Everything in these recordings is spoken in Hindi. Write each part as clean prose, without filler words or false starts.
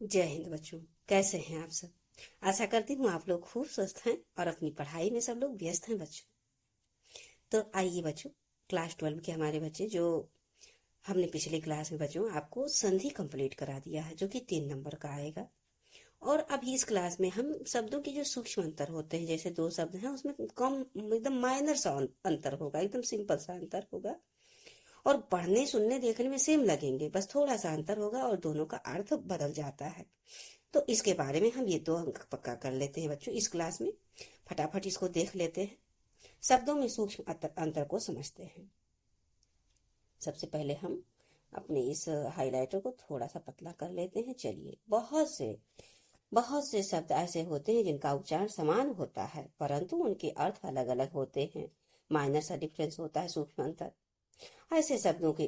जय हिंद बच्चों। कैसे हैं आप सब? आशा करती हूँ आप लोग खूब स्वस्थ हैं और अपनी पढ़ाई में सब लोग व्यस्त हैं बच्चों। तो आइए बच्चों, क्लास 12 के हमारे बच्चे जो हमने पिछले क्लास में बच्चों आपको संधि कंप्लीट करा दिया है, जो कि 3 नंबर का आएगा। और अभी इस क्लास में हम शब्दों के जो सूक्ष्म अंतर होते हैं, जैसे 2 शब्द हैं उसमें कम एकदम माइनर सा अंतर होगा, एकदम सिंपल सा अंतर होगा। और पढ़ने सुनने देखने में सेम लगेंगे, बस थोड़ा सा अंतर होगा और दोनों का अर्थ बदल जाता है। तो इसके बारे में हम ये 2 अंक पक्का कर लेते हैं बच्चों इस क्लास में। फटाफट इसको देख लेते हैं, शब्दों में सूक्ष्म अंतर को समझते हैं। सबसे पहले हम अपने इस हाइलाइटर को थोड़ा सा पतला कर लेते हैं। चलिए, बहुत से शब्द ऐसे होते हैं जिनका उच्चारण समान होता है, परंतु उनके अर्थ अलग अलग होते हैं। माइनर सा डिफरेंस होता है, सूक्ष्म अंतर। ऐसे शब्दों के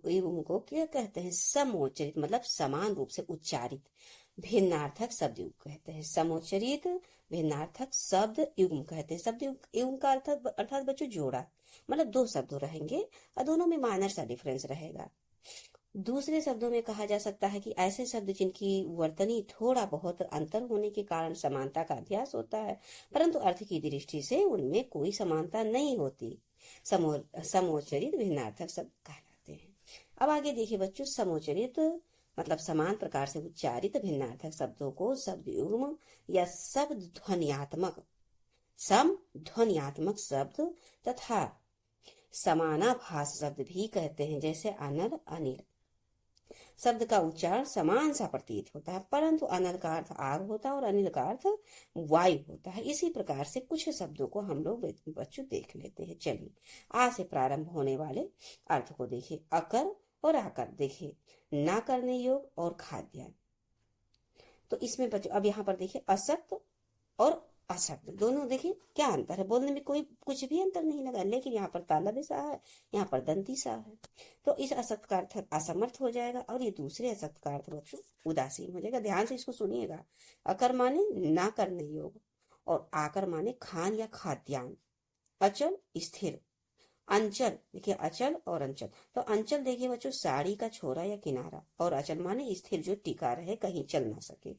युग्म को क्या कहते हैं? समोच्चरित, मतलब समान रूप से उच्चारित भिन्नार्थक शब्द युग्म कहते हैं। समोच्चरित भिन्नार्थक शब्द युग्म कहते हैं। शब्द युग्म का अर्थात बच्चों जोड़ा, मतलब 2 शब्द रहेंगे और दोनों में माइनर सा डिफरेंस रहेगा। दूसरे शब्दों में कहा जा सकता है कि ऐसे शब्द जिनकी वर्तनी थोड़ा बहुत अंतर होने के कारण समानता का अभ्यास होता है, परंतु अर्थ की दृष्टि से उनमें कोई समानता नहीं होती, समोच्चरित भिन्नार्थक शब्द कहलाते हैं। अब आगे देखिए बच्चों, समोच्चरित मतलब समान प्रकार से उच्चारित भिन्नार्थक शब्दों को शब्द युग्म या शब्द ध्वन्यात्मक सम ध्वन्यात्मक शब्द तथा समानाभास शब्द भी कहते हैं। जैसे अनल, अनिल। शब्द का उच्चारण समान सा प्रतीत होता है, परंतु अनल का अर्थ आग होता है और अनिल का अर्थ वायु होता है। इसी प्रकार से कुछ शब्दों को हम लोग बच्चों देख लेते हैं। चलिए, आ से प्रारंभ होने वाले अर्थ को देखिए। अकर और आकर देखिए, ना करने योग और खाद्यान्न। तो इसमें बच्चों अब यहाँ पर देखिए, असक्त और असक्त दोनों देखिए क्या अंतर है। बोलने में कोई कुछ भी अंतर नहीं लगा, लेकिन यहाँ पर ताला भी सा है, यहाँ पर दंती सा है। तो इस असक्त का अर्थ असमर्थ हो जाएगा और ये दूसरे असक्त का अर्थ बच्चों उदासीन हो जाएगा। ध्यान से इसको सुनिएगा। अकर माने ना करने योग और आकर माने खान या खाद्यान्न। अचल स्थिर, अंचल देखिए, अचल और अंचल। तो अंचल देखिए बच्चों साड़ी का छोरा या किनारा, और अचल माने स्थिर, जो टिका रहे, कहीं चल ना सके।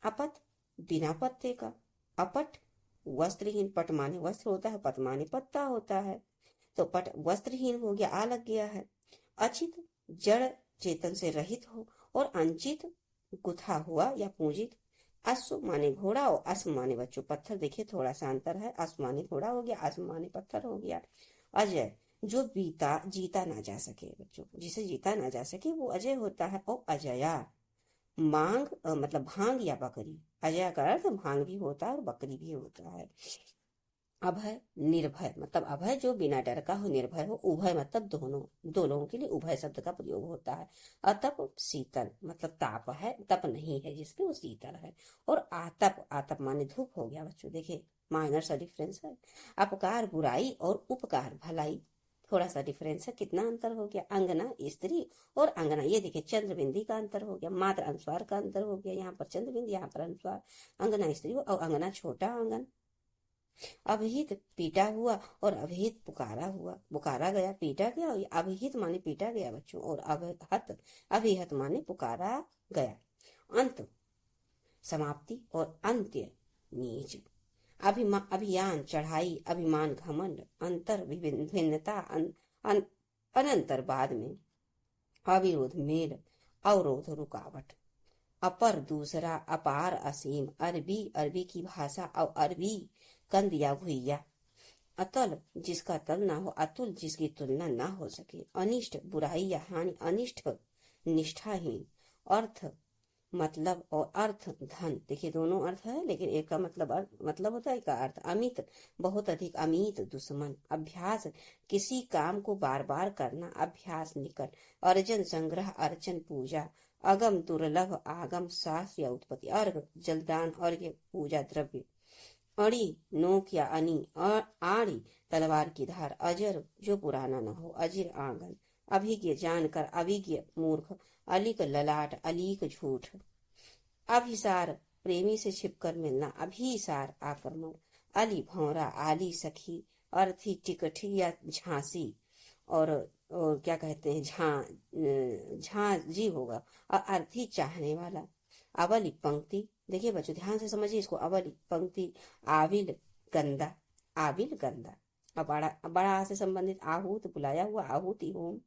अपत बिना पत्ते का। अपट वस्त्रहीन, पट माने वस्त्र होता है, पत माने पत्ता होता है। तो पट वस्त्रहीन हो गया, आ लग गया है। अचित जड़ चेतन से रहित हो, और अंचित गुथा हुआ या पूंजित। अश्व माने घोड़ा और अश्व माने बच्चों पत्थर। देखिए थोड़ा सा अंतर है, अश्व माने घोड़ा हो गया, अश्व माने पत्थर हो गया। अजय जो जीता ना जा सके बच्चों, जिसे जीता ना जा सके वो अजय होता है। और अजया मांग मतलब भांग या बकरी। अजय का अर्थ भांग भी होता है और बकरी भी होता है। अभय निर्भय, मतलब अभय जो बिना डर का हो, निर्भय हो। उभय मतलब दोनों, दो लोगों के लिए उभय शब्द का प्रयोग होता है। अतप शीतल, मतलब ताप है, तप नहीं है जिसपे, वो शीतल है। और आतप, आतप माने धूप हो गया बच्चों। देखिए माइनर सा डिफरेंस है। अपकार बुराई और उपकार भलाई, थोड़ा सा डिफरेंस है। कितना अंतर हो गया? अंगना स्त्री और अंगना, ये देखिए चंद्र बिंदी का अंतर हो गया, मात्र अनुस्वार का अंतर हो गया। यहाँ पर चंद्र बिंदी, यहाँ पर अनुस्वार। अंगना स्त्री और अंगना छोटा आंगन। अभिहित पीटा हुआ और अभिहित पुकारा हुआ, पुकारा गया, पीटा गया। और अभिहित माने पीटा गया बच्चों, और अभिहत, अभिहत माने पुकारा गया। अंत समाप्ति और अंत्य नीच। अभियान चढ़ाई, अभिमान घमंड। अंतर भिन्नता, अनंतर बाद में। अविरोध मेल, अवरोध रुकावट। अपर दूसरा, अपार असीम। अरबी अरबी की भाषा और अरबी कंद या भुइया। अतल जिसका तल ना हो, अतुल जिसकी तुलना ना हो सके। अनिष्ट बुराई या हानि, अनिष्ट निष्ठाहीन। अर्थ मतलब और अर्थ धन, देखिए दोनों अर्थ है, लेकिन एक का मतलब होता है, एक का अर्थ अमित बहुत अधिक, अमित दुश्मन। अभ्यास किसी काम को बार बार करना, अभ्यास निकट। अर्जन संग्रह, अर्चन पूजा। अगम दुर्लभ, आगम शास्त्र या उत्पत्ति। अर्घ जलदान, अर्घ्य पूजा द्रव्य। अड़ी नोक या अनी, आड़ी तलवार की धार। अजर जो पुराना न हो, अजिर आंगन। अभिज्ञ जानकर, अभिज्ञ मूर्ख। अलिक ललाट, अलीक झूठ। अभिसार प्रेमी से छिपकर मिलना, अभिसार आक्रमण। अली भौरा, आली सखी। अर्थी टिकठी या झांसी, और क्या कहते हैं झांझी होगा। और अर्थी चाहने वाला। अवली पंक्ति, देखिए बच्चों ध्यान से समझिए इसको, अवली पंक्ति, आविल गंदा, आविल गंदा। अब बड़ा बड़ा आ से संबंधित आहूत बुलाया हुआ, आहूति होम,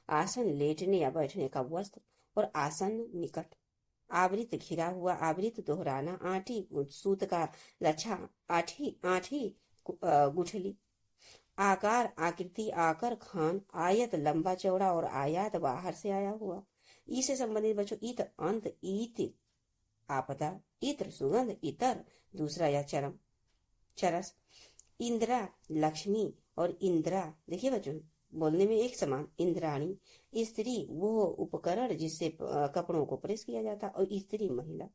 आसन लेटने या बैठने का वस्त्र और आसन निकट, आवृत घिरा हुआ, आवृत दोहराना, आठी सूत का लच्छा, आठी आठी गुठली, आकार आकृति, आकर खान, आयत लंबा चौड़ा और आयात बाहर से आया हुआ। ई से संबंधित बच्चों इत अंत, ईत आपदा, इत्र सुगंध, इतर दूसरा या चरम चरस, इंदिरा लक्ष्मी और इंदिरा, देखिए बच्चों बोलने में एक समान, इंद्राणी, स्त्री वो उपकरण जिससे कपड़ों को प्रेस किया जाता, और स्त्री महिला।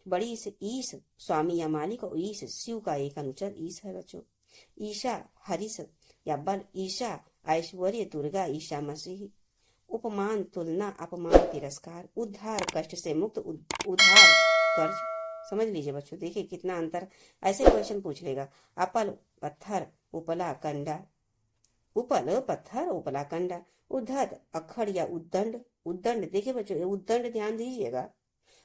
बड़ी से ईश स्वामी या मालिक, और ईश शिव का एक अनुचर ईश है बच्चों। ईशा हरिश या बल, ईशा ऐश्वर्य, दुर्गा ईशा मसीह। उपमान तुलना, अपमान तिरस्कार, उद्धार कष्ट से मुक्त, उधार कर्ज। समझ लीजिए बच्चों, देखिए कितना अंतर, ऐसे क्वेश्चन पूछ लेगा। अपल पत्थर, उपला कंडा, उपल पत्थर उपला कंडा। उद्धत अखड़ या उद्दंड, उद्दंड देखिए बच्चों उद्दंड ध्यान दीजिएगा,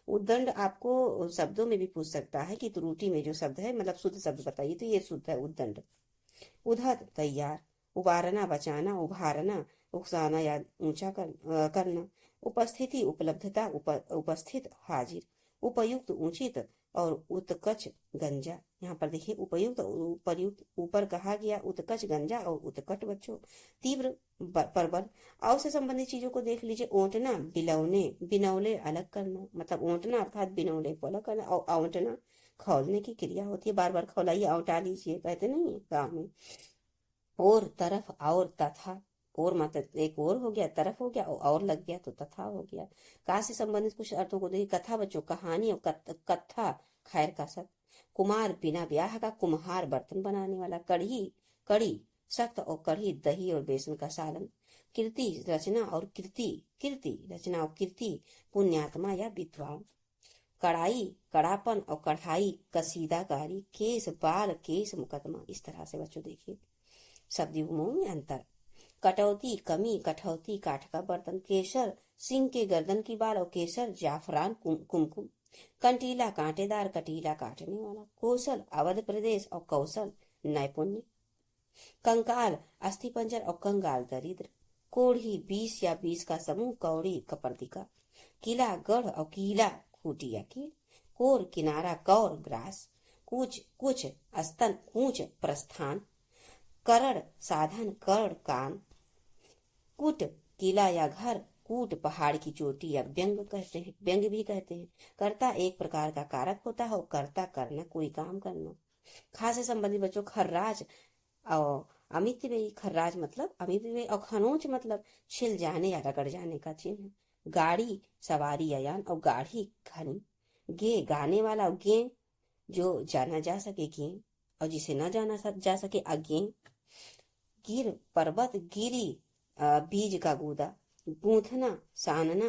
उद्दंड आपको शब्दों में भी पूछ सकता है कि त्रुटि में जो शब्द है मतलब शुद्ध शब्द बताइए, तो ये शुद्ध है उद्दंड। उधत तैयार, उबारना बचाना, उभारना उकसाना या ऊंचा करना। उपस्थिति उपलब्धता, उपस्थित हाजिर। उपयुक्त उचित और उत्कच गंजा, यहाँ पर देखिए उपयुक्त उपयुक्त ऊपर कहा गया, उत्कच गंजा और उत्कट बच्चों। तीव्र प्रबल, आव से संबंधित चीजों को देख लीजिए। ओंटना बिलौने, बिनौले अलग करना, मतलब ओंटना अर्थात बिनौले को अलग करना, और आवंटना खौलने की क्रिया होती है, बार बार खौलाइए औटा लीजिए कहते नहीं है गाँव में। और तरफ और तथा, और मतलब एक और हो गया, तरफ हो गया और लग गया तो तथा हो गया। का से संबंधित कुछ अर्थों को देखिए। कथा बच्चों कहानी, और कथा खैर का सब। कुमार बिना ब्याह का, कुम्हार बर्तन बनाने वाला। कढ़ी कड़ी सख्त और कढ़ी दही और बेसन का सालन। कीर्ति रचना और कीर्ति, कीर्ति रचना और कीर्ति पुण्यात्मा या विद्वान। कड़ाई कड़ापन और कढ़ाई कसीदाकारी। केस बाल केस मुकदमा। इस तरह से बच्चों देखिए शब्द युग्मों में अंतर। कटौती कमी, कठौती काठ का बर्तन। केसर सिंह के गर्दन की बाल, और केसर जाफरान कुमकुम। कंटीला कांटेदार, कटीला काटने वाला। कौशल अवध प्रदेश, और कौशल नैपुण्य। कंकाल अस्थिपंजर, और कंगाल दरिद्र। कोढ़ी 20 या 20 का समूह, कौड़ी कपर्दिका। किला गढ़, और कीला खूटी या कील। कोर किनारा, कौर ग्रास। कूच कुछ स्तन, कूच प्रस्थान। करण साधन, कर्ण कान। कूट किला या घर, कूट पहाड़ की चोटी या व्यंग कहते हैं, व्यंग भी कहते हैं। कर्ता एक प्रकार का कारक होता है, और कर्ता करना कोई काम करना। खास से संबंधित बच्चों खर्राज और अमित व्ययी, खर्राज मतलब अमित व्ययी, और खनोज मतलब छिल जाने या रगड़ जाने का चिन्ह। गाड़ी सवारी या यान, और गाढ़ी घनी। गे गाने वाला, और गे जो जाना जा सके गे, और जिसे न जाना जा सके अगे। गिर पर्वत, गिरी बीज का गूदा। गूंथना सानना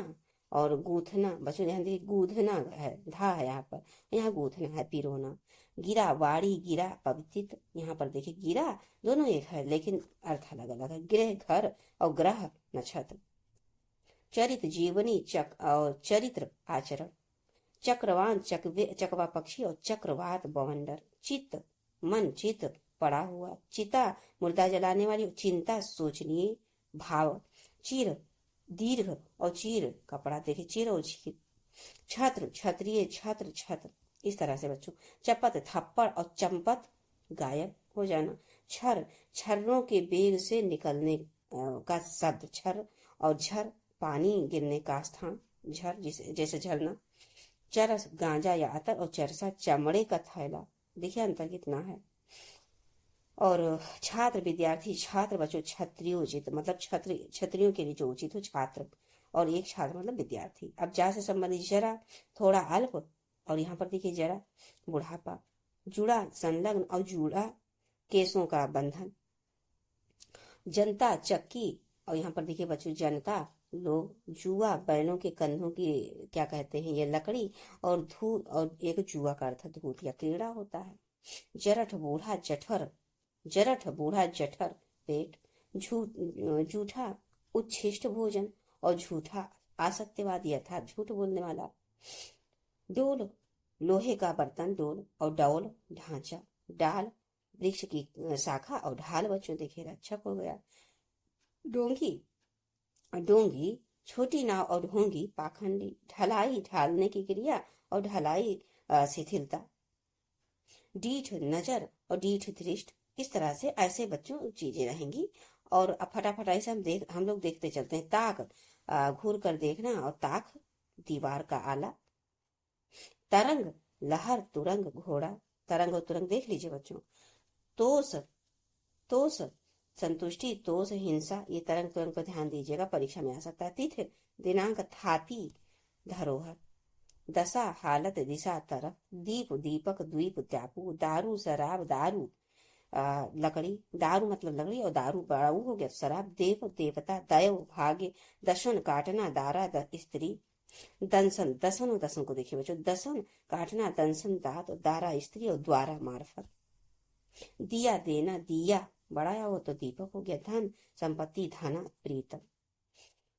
और गूंथना, बच्चों ध्यान दीजिए गूंथना है, धा है यहाँ पर, यहाँ गूंथना है पिरोना। गिरा वाड़ी, गिरा पवित्र, यहाँ पर देखिए गिरा दोनों एक है लेकिन अर्थ अलग अलग है। गृह घर, और ग्रह नक्षत्र। चरित जीवनी, चक और चरित्र आचरण। चक्रवान चकवा पक्षी, और चक्रवात बवंडर। चित्त मन, चित्त पड़ा हुआ। चिता मुर्दा जलाने वाली, चिंता सोचनीय भाव। चीर दीर्घ, और चीर कपड़ा, देखिए चीर और चीर। छत्र क्षत्रिय, छत्र छत्र। इस तरह से बच्चों चपत थप्पड़, और चंपत गायब हो जाना। छर छर्रों के बेग से निकलने का शब्द छर, और झर पानी गिरने का स्थान, झर जैसे झरना। चरस गांजा या अतर, और चरसा चमड़े का थैला। देखिए अंतर कितना है। और छात्र विद्यार्थी, छात्र बच्चों क्षत्रियो उचित मतलब क्षत्रियों के लिए जो उचित हो छात्र, और एक छात्र मतलब विद्यार्थी। अब जा से संबंधित जरा थोड़ा अल्प, और यहाँ पर देखिए जरा बुढ़ापा। जुड़ा संलग्न, और जुड़ा केसों का बंधन। जनता चक्की, और यहाँ पर देखिए बच्चों जनता लोग। जुआ बैलों के कंधों की क्या कहते हैं ये लकड़ी, और धूल, और एक जुआ का अर्थ धूल या कीड़ा होता है। जरठ बूढ़ा जठर, जरठ बूढ़ा जठर पेट। झूठा उच्छिष्ट भोजन, और झूठा आसक्तिवादी अर्थात झूठ बोलने वाला। डोल लोहे का बर्तन डोल, और डौल ढांचा, डाल वृक्ष की शाखा, और ढाल बच्चों देखिए रक्षक हो गया। डोंगी डोंगी छोटी नाव, और ढोंगी पाखंडी, ढलाई ढालने की क्रिया, और ढलाई शिथिलता। डीठ नजर और डीठ दृष्ट, इस तरह से ऐसे बच्चों चीजें रहेंगी। और अब फटाफट ऐसे हम लोग देखते चलते हैं। ताक घूर कर देखना, और ताक दीवार का आला। तरंग लहर, तुरंग घोड़ा, तरंग और तुरंग देख लीजिए बच्चों। तोस तोस संतुष्टि, तोस हिंसा, ये तरंग तुरंग पर ध्यान दीजिएगा, परीक्षा में आ सकता है। तिथि दिनांक, थाती धरोहर। दशा हालत, दिशा तरफ। दीप दीपक, द्वीप टापू। दारू शराब, दारू लकड़ी, दारू मतलब लकड़ी, और दारू बाड़ू हो गया शराब। देव देवता, दैव भाग्य। दशन काटना, दारा स्त्री। दंसन दसन, और दसन को देखिए बच्चों, दसन काटना, दंसन दांत, दारा स्त्री, और द्वारा मार्फत। दिया देना, दिया बढ़ाया हो तो दीपक हो गया। धन संपत्ति, धना प्रीतम।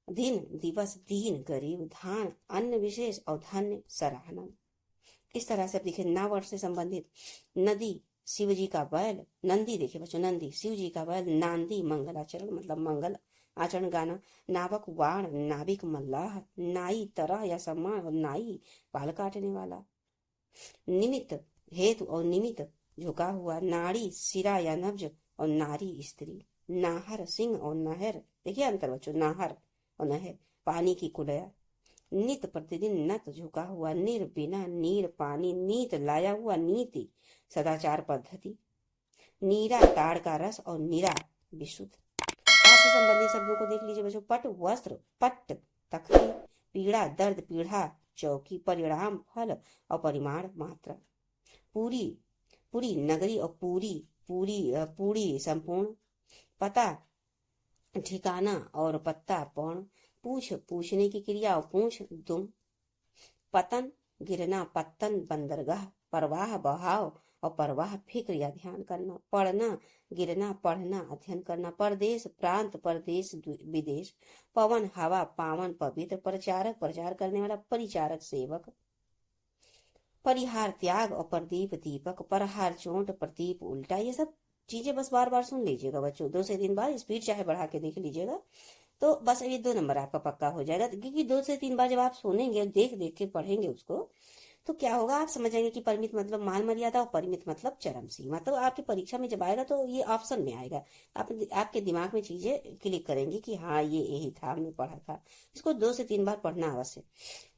दिन दिवस, दीन गरीब। धान अन्न विशेष, और धन्य सराहना। इस तरह से अब देखिए नावर से संबंधित। नदी शिव जी का बैल, नंदी देखिए बच्चों, नंदी शिव जी का बैल। नांदी मंगलाचरण मतलब मंगल आचरण गाना। नावक वाण, नाविक मल्लाह। नाई तरह या सम्मान, और नाई बाल काटने वाला। निमित्त हेतु और निमित्त झुका हुआ। नाड़ी सिरा या नब्ज, और नारी स्त्री। नाहर सिंह, और नहर देखिए अंतर बच्चों, नाहर और नहर पानी की कुलया। नित प्रतिदिन, नत झुका हुआ। निर बिना, नीर पानी। नीत लाया हुआ, नीति सदाचार पद्धति। नीरा ताड़ का रस, और नीरा विशुद्ध। पाठ से संबंधित शब्दों को देख लीजिए बच्चों। पट वस्त्र, पट्ट तख्ती। पीड़ा दर्द, पीढ़ा चौकी। परिणाम फल, और परिमाण मात्रा। पूरी पूरी नगरी, और पूरी पूरी पूरी संपूर्ण। पता ठिकाना, और पत्ता पौण। पूछ पूछने की क्रिया, और पूछ दुम। पतन गिरना, पत्तन बंदरगाह। परवाह बहाव, और परवाह फिक्र या ध्यान करना। पढ़ना गिरना, पढ़ना अध्ययन करना। परदेश प्रांत, परदेश विदेश। पवन हवा, पावन पवित्र। प्रचारक प्रचार करने वाला, परिचारक सेवक। परिहार त्याग, और प्रदीप दीपक। परहार चोट, प्रदीप उल्टा। ये सब चीजें बस बार बार सुन लीजिएगा बच्चों, 2 से 3 बार, स्पीड चाहे बढ़ा के देख लीजिएगा, तो बस ये 2 नंबर आपका पक्का हो जाएगा। क्योंकि 2 से 3 बार जब आप सुनेंगे, देख देख के पढ़ेंगे उसको, तो क्या होगा, आप समझ जाएंगे कि परिमित मतलब मान मर्यादा, और परिमित मतलब चरम सीमा। तो आपकी परीक्षा में जब आएगा तो ये ऑप्शन में आएगा, आपके दिमाग में चीजें क्लिक करेंगी कि हाँ ये यही था, हमने पढ़ा था। इसको 2 से 3 बार पढ़ना अवश्य।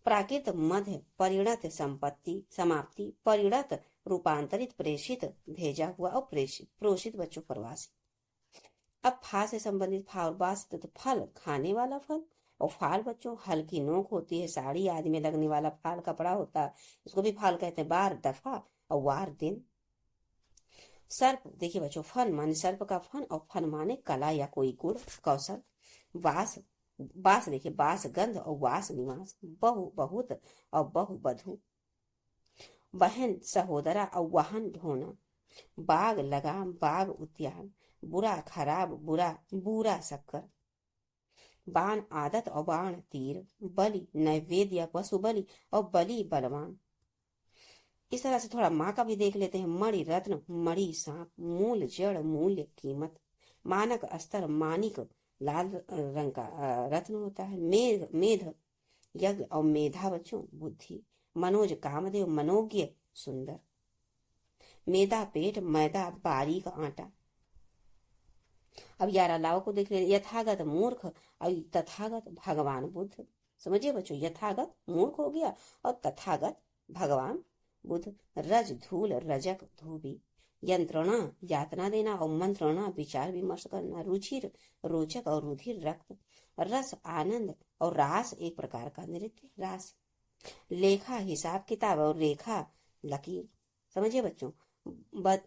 प्राकृत मध्य, परिणत संपत्ति समाप्ति। परिणत रूपांतरित, प्रेषित भेजा हुआ, और प्रोषित बच्चों प्रवासी। अब फा से संबंधित, फा और बा से, तो फल खाने वाला फल, और फाल बच्चों हल्की नोक होती है, साड़ी आदि में लगने वाला फाल कपड़ा होता है, इसको भी फाल कहते हैं। बार दफा, और वार दिन। सर्प देखिए बच्चों, फन माने सर्प का फन, और फन माने कला या कोई गुण कौशल। बास बास देखिए, बास गंध, और वास निवास। बहु बहुत, और बहु बधु। बहन सहोदरा, और वाहन ढोना। बाग लगाम, बाग उद्यान। बुरा खराब, बुरा बुरा शक्कर। बाण आदत, और बाण तीर। बलि नैवेद्य या पशु बलि, और बलि बलवान। इस तरह से थोड़ा माँ का भी देख लेते हैं। मणि रत्न, मणि सांप। मूल जड़, मूल्य कीमत। मानक स्तर, मानिक लाल रंग का रत्न होता है। मेघ मेध यज्ञ, और मेधा बच्चों बुद्धि। मनोज कामदेव, मनोज्ञ सुंदर। मेदा पेट, मैदा बारीक आटा। अब 11 लाव को देख ले। यथागत मूर्ख, और तथागत भगवान बुद्ध। समझिए बच्चों, यथागत मूर्ख हो गया, और तथागत भगवान बुद्ध। रज धूल, रजक धोबी। यंत्रणा यातना देना, और मंत्रणा विचार विमर्श करना। रुचिर रोचक, और रुधिर रक्त। रस आनंद, और रास एक प्रकार का नृत्य रास। लेखा हिसाब किताब, और रेखा लकीर। समझिए बच्चों,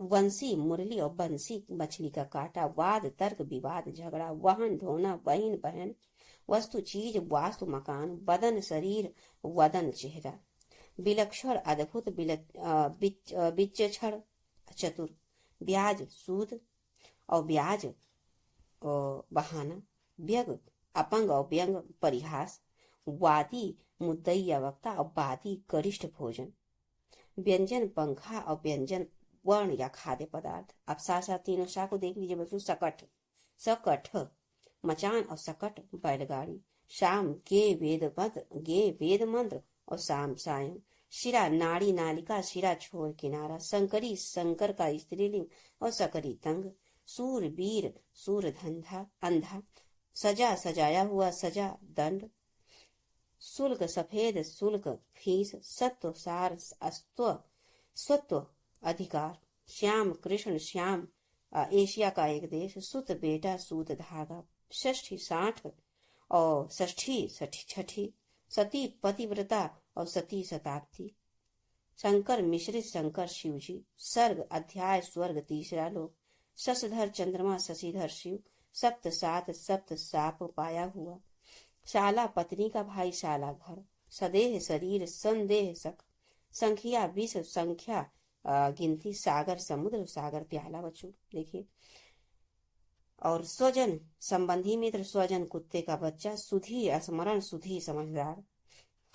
वंशी मुरली, और बंसी मछली का कांटा। वाद तर्क विवाद झगड़ा। वाहन ढोना, बहन बहन। वस्तु चीज, वास्तु मकान। बदन शरीर, वदन चेहरा। विलक्षण अद्भुत, विचक्षण चतुर। ब्याज सूद, और ब्याज बहाना। व्यग अपंग, और व्यंग परिहास। वादी मुद्दैया वक्ता और वादी गरिष्ठ भोजन, व्यंजन पंखा और व्यंजन वर्ण या खाद्य पदार्थ। अब साथ साथ तीनों शाह को देख लीजिए बच्चों। सकट, सकठ, मचान और सकट बैलगाड़ी। शाम गे वेद मंत्र और शाम सायं। शिरा नाड़ी नालिका, शिरा छोर किनारा। शंकरी शंकर का स्त्रीलिंग और सकरी तंग। सूर वीर, सूर धंधा अंधा। सजा सजाया हुआ, सजा दंड। शुल्क सफेद, शुल्क फीस। सत्व सार, अस्त्व स्वत्व अधिकार। श्याम कृष्ण, श्याम एशिया का एक देश। सुत बेटा, सूत धागा। षष्ठी 60 और षष्ठी छठी। सती पतिव्रता और सती शताब्दी। शंकर मिश्रित, शंकर शिवजी। सर्ग अध्याय स्वर्ग तीसरा लोक। शशधर चंद्रमा, शशिधर शिव। सप्त सात, सप्त साप पाया हुआ। शाला पत्नी का भाई, शाला घर। सदेह शरीर, संदेह सख। संख्या विष, संख्या गिनती। सागर समुद्र, सागर प्याला बच्चों देखिए। और स्वजन संबंधी मित्र, स्वजन कुत्ते का बच्चा। सुधी स्मरण, सुधी समझदार।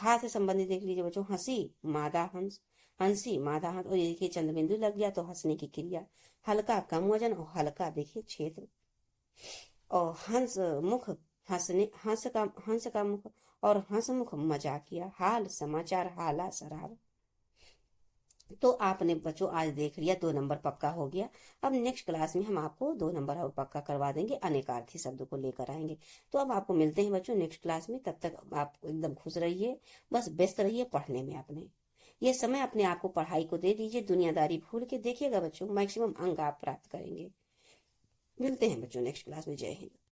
हा से संबंधित देख लीजिए बच्चों। हंसी मादा हंस, हंसी मादा हंस। और ये देखिए चंद्र बिंदु लग गया तो हंसने की क्रिया। हल्का कम वजन और हल्का देखिए क्षेत्र। और हंस मुख, हंस का मुख और हंसमुख मजाकिया। हाल समाचार, हाला शराब। तो आपने बच्चों आज देख लिया 2 नंबर पक्का हो गया। अब नेक्स्ट क्लास में हम आपको 2 नंबर और पक्का करवा देंगे, अनेकार्थी शब्द को लेकर आएंगे। तो अब आपको मिलते हैं बच्चों नेक्स्ट क्लास में। तब तक आप एकदम खुश रहिए, बस व्यस्त रहिए पढ़ने में। अपने ये समय अपने आप को पढ़ाई को दे दीजिए, दुनियादारी भूल के देखिएगा बच्चों, मैक्सिमम अंक आप प्राप्त करेंगे। मिलते हैं बच्चों नेक्स्ट क्लास में। जय हिंद।